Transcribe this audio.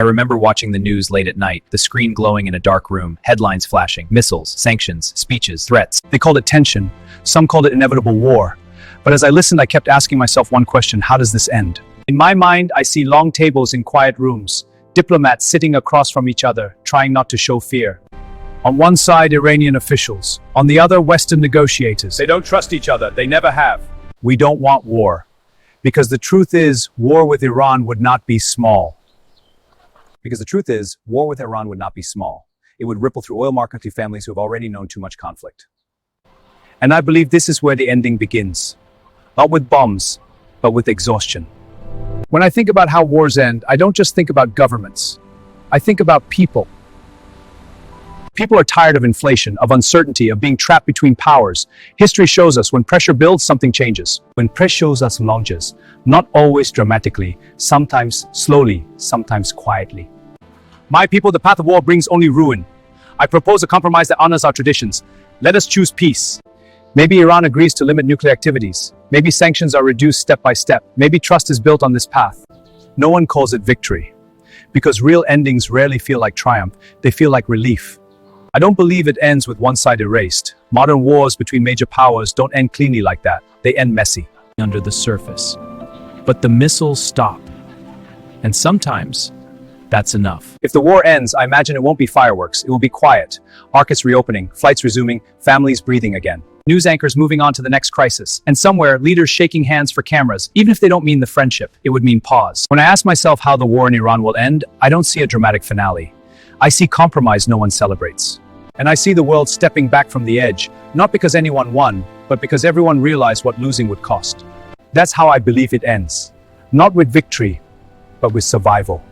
I remember watching the news late at night, the screen glowing in a dark room, headlines flashing, missiles, sanctions, speeches, threats. They called it tension. Some called it inevitable war. But as I listened, I kept asking myself one question: how does this end? In my mind, I see long tables in quiet rooms, diplomats sitting across from each other, trying not to show fear. On one side, Iranian officials. On the other, Western negotiators. They don't trust each other. They never have. We don't want war. Because the truth is, war with Iran would not be small. It would ripple through oil markets to families who have already known too much conflict. And I believe this is where the ending begins. Not with bombs, but with exhaustion. When I think about how wars end, I don't just think about governments. I think about people. People are tired of inflation, of uncertainty, of being trapped between powers. History shows us when pressure builds, something changes. When pressure launches, not always dramatically, sometimes slowly, sometimes quietly. My people, the path of war brings only ruin. I propose a compromise that honors our traditions. Let us choose peace. Maybe Iran agrees to limit nuclear activities. Maybe sanctions are reduced step by step. Maybe trust is built on this path. No one calls it victory. Because real endings rarely feel like triumph. They feel like relief. I don't believe it ends with one side erased. Modern wars between major powers don't end cleanly like that. They end messy. Under the surface. But the missiles stop. And sometimes, that's enough. If the war ends, I imagine it won't be fireworks. It will be quiet. Markets reopening, flights resuming, families breathing again. News anchors moving on to the next crisis. And somewhere, leaders shaking hands for cameras. Even if they don't mean the friendship, it would mean pause. When I ask myself how the war in Iran will end, I don't see a dramatic finale. I see compromise no one celebrates. And I see the world stepping back from the edge, not because anyone won, but because everyone realized what losing would cost. That's how I believe it ends. Not with victory, but with survival.